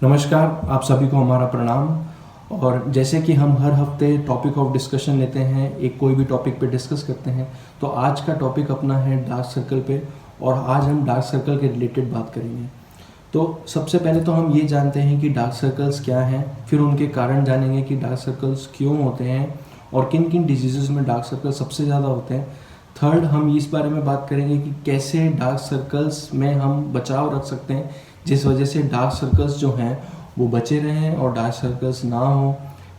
नमस्कार, आप सभी को हमारा प्रणाम। और जैसे कि हम हर हफ्ते टॉपिक ऑफ डिस्कशन लेते हैं, एक कोई भी टॉपिक पे डिस्कस करते हैं, तो आज का टॉपिक अपना है डार्क सर्कल पे। और आज हम डार्क सर्कल के रिलेटेड बात करेंगे। तो सबसे पहले तो हम ये जानते हैं कि डार्क सर्कल्स क्या हैं, फिर उनके कारण जानेंगे कि डार्क सर्कल्स क्यों होते हैं और किन किन डिजीज़ में डार्क सर्कल सबसे ज़्यादा होते हैं। थर्ड, हम इस बारे में बात करेंगे कि कैसे डार्क सर्कल्स में हम बचाव रख सकते हैं, जिस वजह से डार्क सर्कल्स जो हैं वो बचे रहें और डार्क सर्कल्स ना हो।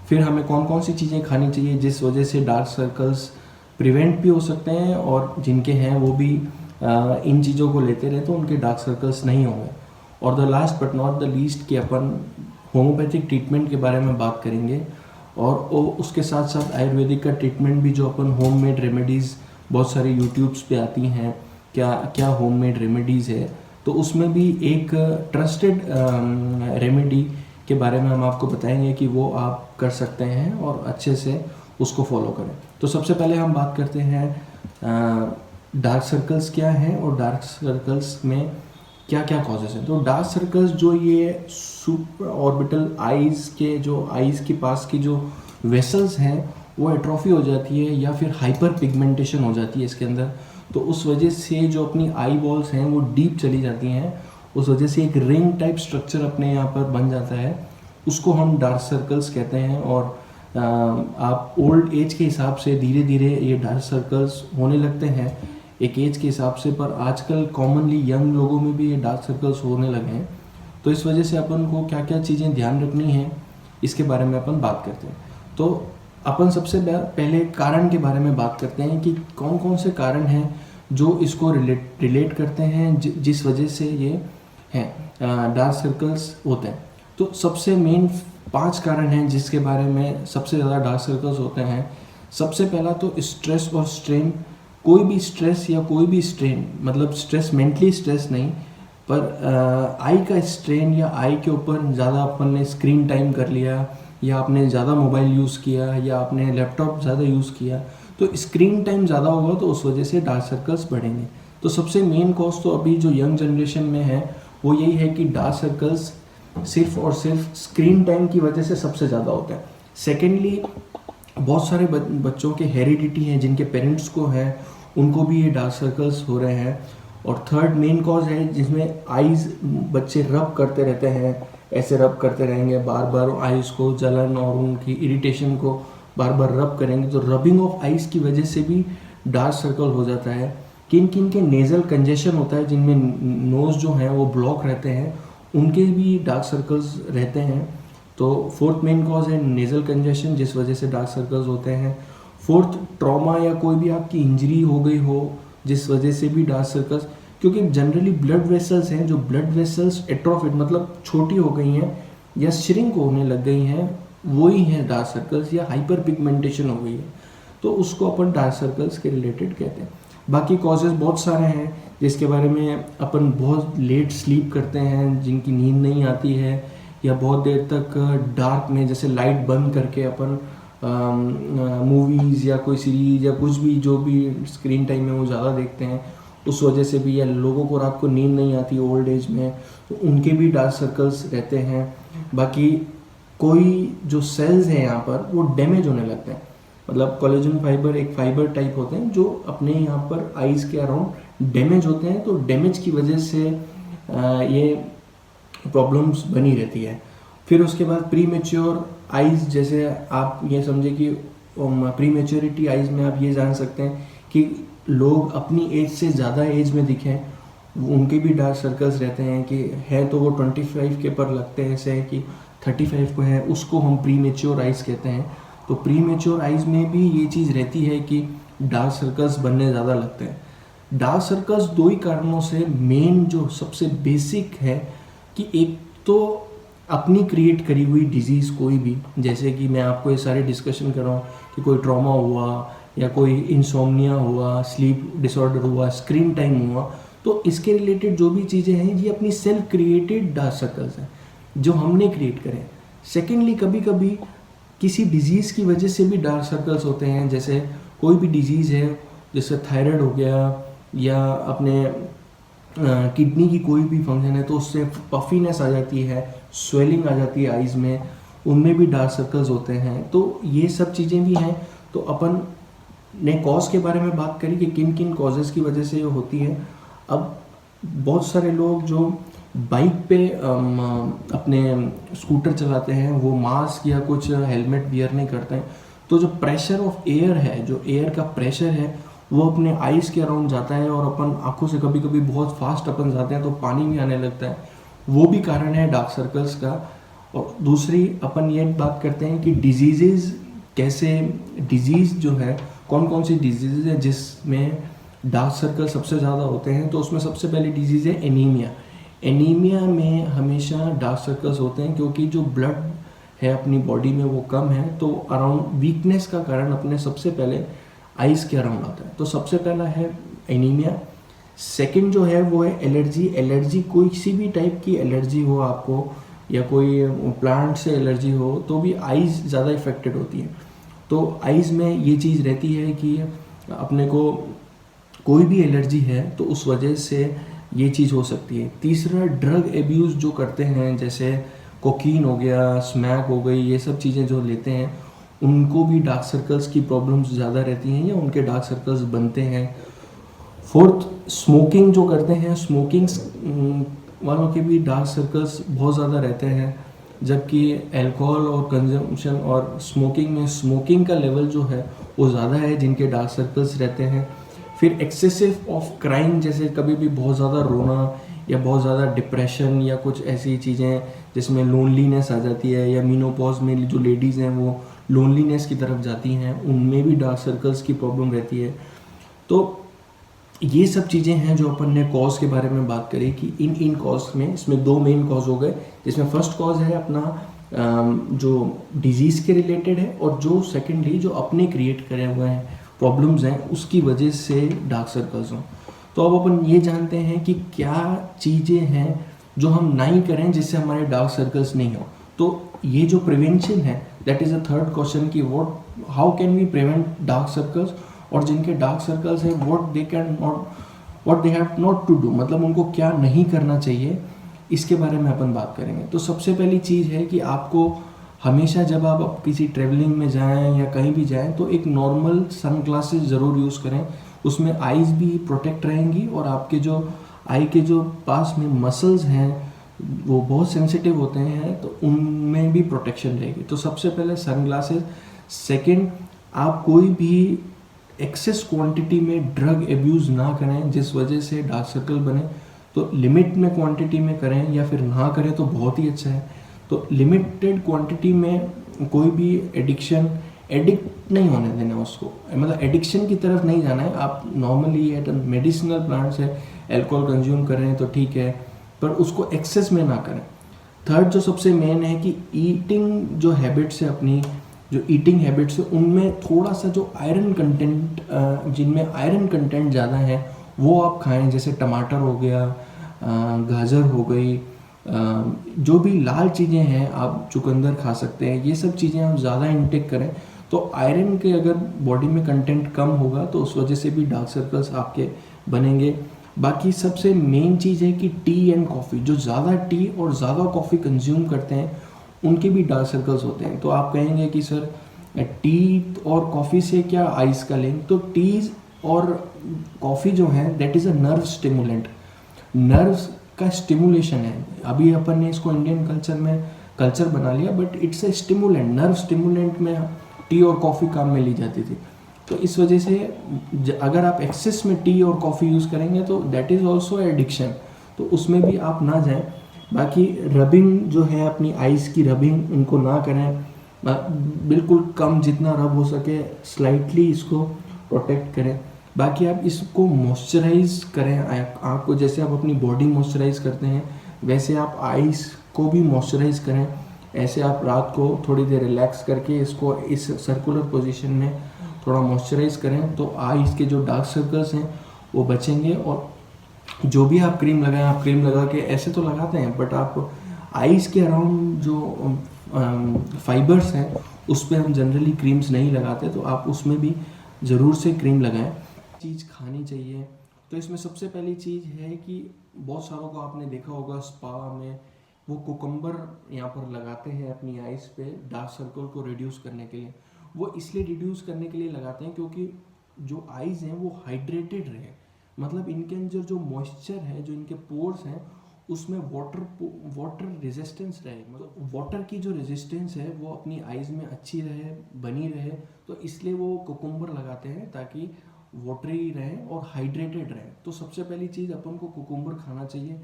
फिर हमें कौन कौन सी चीज़ें खानी चाहिए जिस वजह से डार्क सर्कल्स प्रिवेंट भी हो सकते हैं, और जिनके हैं वो भी इन चीज़ों को लेते रहे तो उनके डार्क सर्कल्स नहीं होंगे। और the last but not the least कि अपन होम्योपैथिक ट्रीटमेंट के बारे में बात करेंगे, और उसके साथ साथ आयुर्वेदिक का ट्रीटमेंट भी, जो अपन होममेड रेमेडीज़ बहुत सारी यूट्यूब्स पे आती हैं, क्या क्या होममेड रेमेडीज़ है, तो उसमें भी एक ट्रस्टेड रेमेडी के बारे में हम आपको बताएंगे कि वो आप कर सकते हैं और अच्छे से उसको फॉलो करें। तो सबसे पहले हम बात करते हैं डार्क सर्कल्स क्या हैं और डार्क सर्कल्स में क्या क्या कॉजेज़ हैं। तो डार्क सर्कल्स जो ये सुपर ऑर्बिटल आइज़ के पास की जो वेसल्स हैं वो एट्रोफी हो जाती है या फिर हाइपर पिगमेंटेशन हो जाती है इसके अंदर। तो उस वजह से जो अपनी आई बॉल्स हैं वो डीप चली जाती हैं, उस वजह से एक रिंग टाइप स्ट्रक्चर अपने यहाँ पर बन जाता है, उसको हम डार्क सर्कल्स कहते हैं। और आप ओल्ड एज के हिसाब से धीरे धीरे ये डार्क सर्कल्स होने लगते हैं एक एज के हिसाब से, पर आजकल कॉमनली यंग लोगों में भी ये डार्क सर्कल्स होने लगे हैं। तो इस वजह से अपन को क्या क्या चीज़ें ध्यान रखनी है इसके बारे में अपन बात करते हैं। तो अपन सबसे पहले कारण के बारे में बात करते हैं कि कौन कौन से कारण हैं जो इसको रिलेट करते हैं, जिस वजह से ये हैं डार्क सर्कल्स होते हैं। तो सबसे मेन 5 कारण हैं जिसके बारे में सबसे ज़्यादा डार्क सर्कल्स होते हैं। सबसे पहला तो स्ट्रेस और स्ट्रेन। कोई भी स्ट्रेस या कोई भी स्ट्रेन, मतलब स्ट्रेस मेंटली स्ट्रेस नहीं, पर आई का स्ट्रेन या आई के ऊपर ज़्यादा अपन ने स्क्रीन टाइम कर लिया, या आपने ज़्यादा मोबाइल यूज़ किया, या आपने लैपटॉप ज़्यादा यूज़ किया, तो स्क्रीन टाइम ज़्यादा होगा तो उस वजह से डार्क सर्कल्स बढ़ेंगे। तो सबसे मेन कॉज तो अभी जो यंग जनरेशन में है वो यही है कि डार्क सर्कल्स सिर्फ और सिर्फ स्क्रीन टाइम की वजह से सबसे ज़्यादा होता है। सेकेंडली, बहुत सारे बच्चों के हेरिडिटी हैं, जिनके पेरेंट्स को है उनको भी ये डार्क सर्कल्स हो रहे हैं। और थर्ड मेन कॉज है जिसमें आईज बच्चे रब करते रहते हैं, ऐसे रब करते रहेंगे बार बार आईज को, जलन और उनकी इरिटेशन को बार बार रब करेंगे, तो रबिंग ऑफ आईज की वजह से भी डार्क सर्कल हो जाता है। किन किन के नेज़ल कंजेशन होता है, जिनमें नोज़ जो है वो ब्लॉक रहते हैं, उनके भी डार्क सर्कल्स रहते हैं। तो फोर्थ मेन कॉज है नेज़ल कंजेशन, जिस वजह से डार्क सर्कल्स होते हैं। फोर्थ, ट्रॉमा या कोई भी आपकी इंजरी हो गई हो जिस वजह से भी डार्क सर्कल्स, क्योंकि जनरली ब्लड वेसल्स हैं, जो ब्लड वेसल्स एट्रोफिड मतलब छोटी हो गई हैं या श्रिंक होने लग गई हैं, वही हैं डार्क सर्कल्स, या हाइपर पिगमेंटेशन हो गई है, तो उसको अपन डार्क सर्कल्स के रिलेटेड कहते हैं। बाकी कॉजेज़ बहुत सारे हैं जिसके बारे में अपन बहुत लेट स्लीप करते हैं, जिनकी नींद नहीं आती है, या बहुत देर तक डार्क में जैसे लाइट बंद करके अपन मूवीज़ या कोई सीरीज़ या कुछ भी जो भी स्क्रीन टाइम में वो ज़्यादा देखते हैं, उस वजह से भी, या लोगों को रात को नींद नहीं आती ओल्ड एज में, तो उनके भी डार्क सर्कल्स रहते हैं। बाकी कोई जो सेल्स हैं यहाँ पर वो डैमेज होने लगते हैं, मतलब कोलेजन फाइबर एक फाइबर टाइप होते हैं जो अपने यहाँ पर आइज़ के अराउंड डैमेज होते हैं, तो डैमेज की वजह से ये प्रॉब्लम्स बनी रहती है। फिर उसके बाद प्री मैच्योर आइज़, जैसे आप ये समझे कि प्री मैच्योरिटी आइज़ में आप ये जान सकते हैं कि लोग अपनी एज से ज़्यादा एज में दिखें, उनके भी डार्क सर्कल्स रहते हैं, कि है तो वो 25 के पर लगते हैं, ऐसे है कि 35 को है, उसको हम प्री मैच्योर आइज़ कहते हैं। तो प्री मैच्योर आइज़ में भी ये चीज़ रहती है कि डार्क सर्कल्स बनने ज़्यादा लगते हैं। डार्क सर्कल्स 2 ही कारणों से, मेन जो सबसे बेसिक है कि एक तो अपनी क्रिएट करी हुई डिजीज़ कोई भी, जैसे कि मैं आपको ये सारे डिस्कशन कर रहा हूँ कि कोई ट्रॉमा हुआ, या कोई इंसोम्निया हुआ, स्लीप डिसऑर्डर हुआ, स्क्रीन टाइम हुआ, तो इसके रिलेटेड जो भी चीज़ें हैं ये अपनी सेल्फ क्रिएटेड डार्क सर्कल्स हैं जो हमने क्रिएट करें। सेकेंडली, कभी कभी किसी डिजीज़ की वजह से भी डार्क सर्कल्स होते हैं, जैसे कोई भी डिजीज़ है, जैसे थायराइड हो गया, या अपने किडनी की कोई भी फंक्शन है तो उससे पफीनेस आ जाती है, स्वेलिंग आ जाती है आइज़ में, उनमें भी डार्क सर्कल्स होते हैं। तो ये सब चीज़ें भी हैं। तो अपन ने कॉज के बारे में बात करी कि किन किन कॉजेज़ की वजह से ये होती है। अब बहुत सारे लोग जो बाइक पे अपने स्कूटर चलाते हैं वो मास्क या कुछ हेलमेट वियर नहीं करते हैं, तो जो प्रेशर ऑफ एयर है, जो एयर का प्रेशर है वो अपने आइज़ के अराउंड जाता है और अपन आंखों से कभी कभी बहुत फास्ट अपन जाते हैं तो पानी भी आने लगता है, वो भी कारण है डार्क सर्कल्स का। और दूसरी अपन ये बात करते हैं कि डिजीज़ कैसे, डिजीज़ जो है कौन कौन सी डिजीज़ है जिसमें डार्क सर्कल सबसे ज़्यादा होते हैं। तो उसमें सबसे पहली डिजीज़ है एनीमिया। एनीमिया में हमेशा डार्क सर्कल्स होते हैं क्योंकि जो ब्लड है अपनी बॉडी में वो कम है, तो अराउंड वीकनेस का कारण अपने सबसे पहले आइज़ के अराउंड आता है। तो सबसे पहला है एनीमिया। सेकंड जो है वो है एलर्जी। एलर्जी कोई सी भी टाइप की एलर्जी हो आपको या कोई प्लांट से एलर्जी हो तो भी आइज़ ज़्यादा इफेक्टेड होती है। तो आइज़ में ये चीज़ रहती है कि अपने को कोई भी एलर्जी है तो उस वजह से ये चीज़ हो सकती है। तीसरा ड्रग एब्यूज़ जो करते हैं, जैसे कोकीन हो गया, स्मैक हो गई, ये सब चीज़ें जो लेते हैं उनको भी डार्क सर्कल्स की प्रॉब्लम्स ज़्यादा रहती हैं या उनके डार्क सर्कल्स बनते हैं। फोर्थ, स्मोकिंग जो करते हैं, स्मोकिंग वालों के भी डार्क सर्कल्स बहुत ज़्यादा रहते हैं, जबकि अल्कोहल और कंजम्पशन और स्मोकिंग में स्मोकिंग का लेवल जो है वो ज़्यादा है जिनके डार्क सर्कल्स रहते हैं। फिर एक्सेसिव ऑफ क्राइम, जैसे कभी भी बहुत ज़्यादा रोना या बहुत ज़्यादा डिप्रेशन या कुछ ऐसी चीज़ें जिसमें लोनलीनेस आ जाती है, या मीनोपॉज में जो लेडीज़ हैं वो लोनलीनेस की तरफ जाती हैं, उनमें भी डार्क सर्कल्स की प्रॉब्लम रहती है। तो ये सब चीज़ें हैं जो अपन ने कॉज के बारे में बात करी कि इन कॉज में, इसमें दो मेन कॉज हो गए, जिसमें फर्स्ट कॉज है अपना जो डिजीज़ के रिलेटेड है, और जो सेकेंडली जो अपने क्रिएट करे हुए हैं प्रॉब्लम्स हैं उसकी वजह से डार्क सर्कल्स हों। तो अब अपन ये जानते हैं कि क्या चीज़ें हैं जो हम नहीं करें जिससे हमारे डार्क सर्कल्स नहीं हो। तो ये जो प्रिवेंशन है, that is a third question कि what, how can we prevent dark circles, और जिनके डार्क सर्कल्स हैं what they have not to do, मतलब उनको क्या नहीं करना चाहिए, इसके बारे में अपन बात करेंगे। तो सबसे पहली चीज़ है कि आपको हमेशा जब आप किसी ट्रेवलिंग में जाएं या कहीं भी जाएं तो एक नॉर्मल सन ग्लासेस ज़रूर यूज़ करें, उसमें आइज़ भी प्रोटेक्ट रहेंगी और आपके जो आई के जो पास में मसल्स हैं वो बहुत सेंसिटिव होते हैं तो उनमें भी प्रोटेक्शन रहेगी। तो सबसे पहले सन ग्लासेस। सेकेंड, आप कोई भी एक्सेस क्वांटिटी में ड्रग एब्यूज़ ना करें जिस वजह से डार्क सर्कल बने, तो लिमिट में क्वांटिटी में करें या फिर ना करें तो बहुत ही अच्छा है। तो लिमिटेड क्वांटिटी में कोई भी एडिक्ट नहीं होने देना उसको, मतलब एडिक्शन की तरफ नहीं जाना है। आप नॉर्मली एट मेडिसिनल प्लांट्स है अल्कोहल कंज्यूम कर रहे हैं तो ठीक है, पर उसको एक्सेस में ना करें। थर्ड जो सबसे मेन है कि ईटिंग जो हैबिट्स है, अपनी जो ईटिंग हैबिट्स है उनमें थोड़ा सा जो आयरन कंटेंट, जिनमें आयरन कंटेंट ज़्यादा है वो आप खाएं, जैसे टमाटर हो गया, गाजर हो गई, जो भी लाल चीज़ें हैं आप चुकंदर खा सकते हैं, ये सब चीज़ें आप ज़्यादा इंटेक करें तो आयरन के अगर बॉडी में कंटेंट कम होगा तो उस वजह से भी डार्क सर्कल्स आपके बनेंगे। बाकी सबसे मेन चीज़ है कि टी एंड कॉफ़ी, जो ज़्यादा टी और ज़्यादा कॉफ़ी कंज्यूम करते हैं उनके भी डार्क सर्कल्स होते हैं। तो आप कहेंगे कि सर टी और कॉफ़ी से क्या आइस का लिंक, तो टीज़ और कॉफ़ी जो है that is a nerve stimulant, nerves का स्टिमुलेशन है। अभी अपन ने इसको इंडियन कल्चर में कल्चर बना लिया, but it's a stimulant, nerve stimulant में टी और कॉफ़ी काम में ली जाती थी। तो इस वजह से अगर आप एक्सेस में टी और कॉफ़ी यूज़ करेंगे तो दैट इज़ ऑल्सो एडिक्शन, तो उसमें भी आप ना जाएं। बाकी रबिंग जो है, अपनी आइज़ की रबिंग उनको ना करें, बिल्कुल कम, जितना रब हो सके स्लाइटली इसको प्रोटेक्ट करें। बाकी आप इसको मॉइस्चराइज करें आँख को, जैसे आप अपनी बॉडी मॉइस्चराइज करते हैं वैसे आप आइज़ को भी मॉइस्चराइज करें। ऐसे आप रात को थोड़ी देर रिलैक्स करके इसको इस सर्कुलर पोजीशन में थोड़ा मॉइस्चराइज करें तो आइज़ के जो डार्क सर्कल्स हैं वो बचेंगे। और जो भी आप क्रीम लगाएं, आप क्रीम लगा के ऐसे तो लगाते हैं, बट आप आइज़ के अराउंड जो फाइबर्स हैं उस पर हम जनरली क्रीम्स नहीं लगाते, तो आप उसमें भी ज़रूर से क्रीम लगाएं। चीज़ खानी चाहिए, तो इसमें सबसे पहली चीज़ है कि बहुत सारों को आपने देखा होगा स्पा में वो कुकम्बर यहाँ पर लगाते हैं अपनी आइज़ पे डार्क सर्कल को रिड्यूस करने के लिए। वो इसलिए रिड्यूस करने के लिए लगाते हैं क्योंकि जो आइज़ हैं वो हाइड्रेटेड रहे, मतलब इनके अंदर जो मॉइस्चर है, जो इनके पोर्स हैं, उसमें वाटर रेजिस्टेंस रहे, मतलब वाटर की जो रेजिस्टेंस है वो अपनी आइज़ में अच्छी रहे, बनी रहे। तो इसलिए वो कुकुम्बर लगाते हैं ताकि वाटरी रहे और हाइड्रेटेड रहे। तो सबसे पहली चीज़ अपन को कुकुम्बर खाना चाहिए।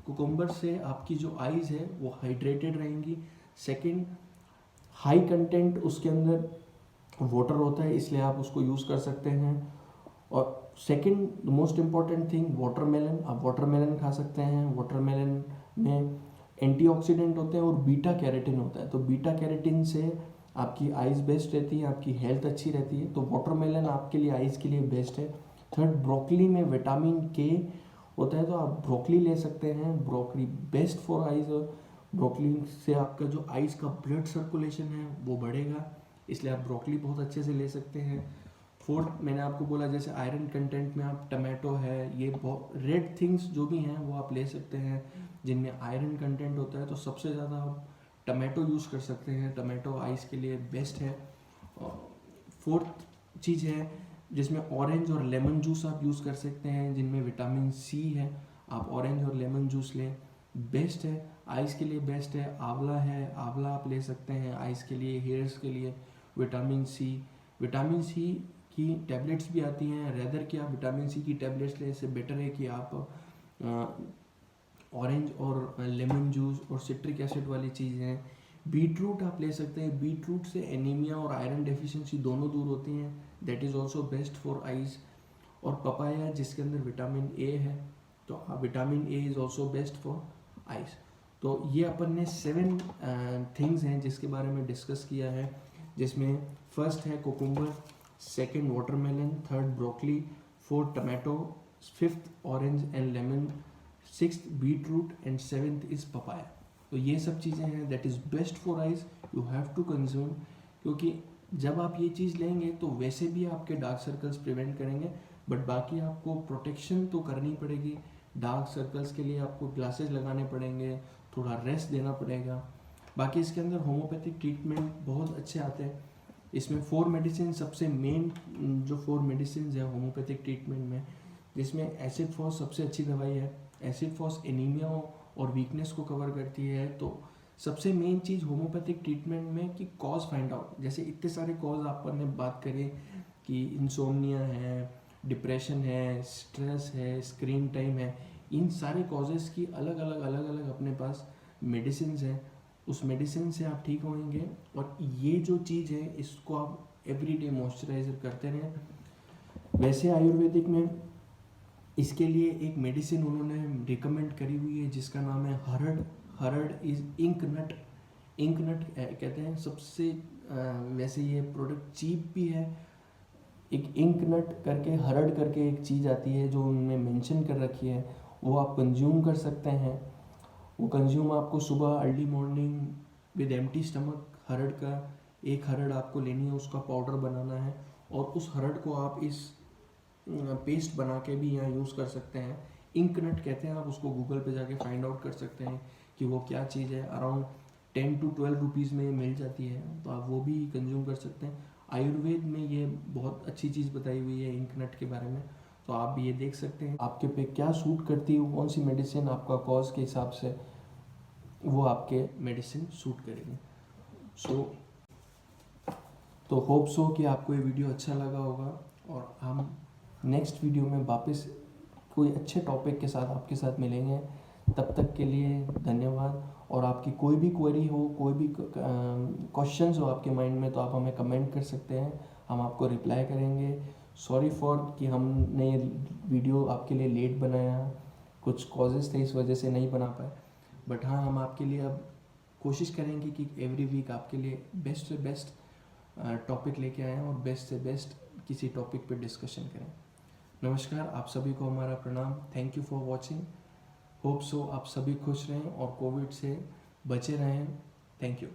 कुकुम्बर से आपकी जो आइज़ है वो हाइड्रेटेड रहेंगी। सेकंड, हाई कंटेंट उसके अंदर वाटर होता है, इसलिए आप उसको यूज़ कर सकते हैं। और second most important thing, watermelon. आप वाटरमेलन खा सकते हैं। वाटरमेलन में एंटीऑक्सीडेंट होते हैं और बीटा कैरोटीन होता है, तो बीटा कैरोटीन से आपकी आइज़ बेस्ट रहती है, आपकी हेल्थ अच्छी रहती है। तो वाटरमेलन आपके लिए आइज़ के लिए बेस्ट है। थर्ड, ब्रोकली में विटामिन के होता है, तो आप ब्रोकली ले सकते हैं। Broccoli best for eyes. Broccoli से आपका जो आइज़ का ब्लड सर्कुलेशन है वो बढ़ेगा, इसलिए आप ब्रोकली बहुत अच्छे से ले सकते हैं। फोर्थ, मैंने आपको बोला जैसे आयरन कंटेंट में आप टमाटो है, ये बहुत रेड थिंग्स जो भी हैं वो आप ले सकते हैं जिनमें आयरन कंटेंट होता है। तो सबसे ज़्यादा आप टमाटो यूज़ कर सकते हैं, टमाटो आइज़ के लिए बेस्ट है। फोर्थ चीज़ है जिसमें ऑरेंज और लेमन जूस आप यूज़ कर सकते हैं, जिनमें विटामिन सी है। आप ऑरेंज और लेमन जूस लें, बेस्ट है, आइज़ के लिए बेस्ट है। आंवला है, आंवला आप ले सकते हैं आइज़ के लिए, हेयर्स के लिए। विटामिन सी की टैबलेट्स भी आती हैं, रेदर कि आप विटामिन सी की टैबलेट्स लें, इससे बेटर है कि आप ऑरेंज और लेमन जूस और सिट्रिक एसिड वाली चीज़ें। बीट रूट आप ले सकते हैं, बीट रूट से एनीमिया और आयरन डेफिशिएंसी दोनों दूर होती हैं, that is also best for eyes. और पपाया जिसके अंदर विटामिन ए है, तो vitamin A is also best for eyes. तो ये अपन ने 7 थिंग्स हैं जिसके बारे में डिस्कस किया है, जिसमें फर्स्ट है cucumber, second watermelon, third broccoli, fourth tomato, fifth orange and lemon, sixth beetroot and seventh is papaya. तो ये सब चीज़ें हैं that is best for eyes, you have to consume, क्योंकि जब आप ये चीज़ लेंगे तो वैसे भी आपके डार्क सर्कल्स प्रिवेंट करेंगे, बट बाकी आपको प्रोटेक्शन तो करनी पड़ेगी। डार्क सर्कल्स के लिए आपको ग्लासेस लगाने पड़ेंगे, थोड़ा रेस्ट देना पड़ेगा। बाकी इसके अंदर होम्योपैथिक ट्रीटमेंट बहुत अच्छे आते हैं। इसमें 4 मेडिसिन सबसे मेन, जो 4 मेडिसिन है होम्योपैथिक ट्रीटमेंट में, जिसमें एसिड फॉस सबसे अच्छी दवाई है। एसिड फॉस एनीमिया और वीकनेस को कवर करती है। तो सबसे मेन चीज़ होम्योपैथिक ट्रीटमेंट में कि कॉज फाइंड आउट, जैसे इतने सारे कॉज आपने बात करें कि इंसोम्निया है, डिप्रेशन है, स्ट्रेस है, स्क्रीन टाइम है, इन सारे कॉजेज़ की अलग अलग अपने पास मेडिसिन हैं। उस मेडिसिन से आप ठीक होंगे। और ये जो चीज़ है इसको आप एवरीडे मॉइस्चराइजर करते रहें। वैसे आयुर्वेदिक में इसके लिए एक मेडिसिन उन्होंने रिकमेंड करी हुई है जिसका नाम है हरड़। हरड़ इज़ इंक नट कहते हैं सबसे। वैसे ये प्रोडक्ट चीप भी है। एक इंक नट करके, हरड़ करके एक चीज़ आती है जो उनमें मेंशन कर रखी है, वो आप कंज्यूम कर सकते हैं। वो कंज्यूम आपको सुबह early morning with empty stomach, हरड़ का एक हरड़ आपको लेनी है, उसका पाउडर बनाना है और उस हरड़ को आप इस पेस्ट बना के भी यहाँ यूज़ कर सकते हैं। इंक नट कहते हैं, आप उसको गूगल पे जाके फाइंड आउट कर सकते हैं कि वो क्या चीज़ है। अराउंड 10 to 12 रुपीज़ में मिल जाती है, तो आप वो भी कंज्यूम कर सकते हैं। आयुर्वेद में ये बहुत अच्छी चीज़ बताई हुई है इंक नट के बारे में, तो आप भी ये देख सकते हैं आपके पे क्या सूट करती है, कौन सी मेडिसिन आपका कॉज के हिसाब से वो आपके मेडिसिन सूट करेगी। तो होप सो कि आपको ये वीडियो अच्छा लगा होगा और हम नेक्स्ट वीडियो में वापस कोई अच्छे टॉपिक के साथ आपके साथ मिलेंगे। तब तक के लिए धन्यवाद। और आपकी कोई भी क्वेरी हो, कोई भी क्वेश्चंस हो आपके माइंड में, तो आप हमें कमेंट कर सकते हैं, हम आपको रिप्लाई करेंगे। सॉरी फॉर कि हमने ये वीडियो आपके लिए लेट बनाया, कुछ कॉजेज़ थे इस वजह से नहीं बना पाए, बट हाँ, हम आपके लिए अब कोशिश करेंगे कि एवरी वीक आपके लिए बेस्ट से बेस्ट टॉपिक लेके आएँ और बेस्ट से बेस्ट किसी टॉपिक पे डिस्कशन करें। नमस्कार, आप सभी को हमारा प्रणाम। Thank you for watching. Hope so आप सभी खुश रहें और कोविड से बचे रहें। Thank you.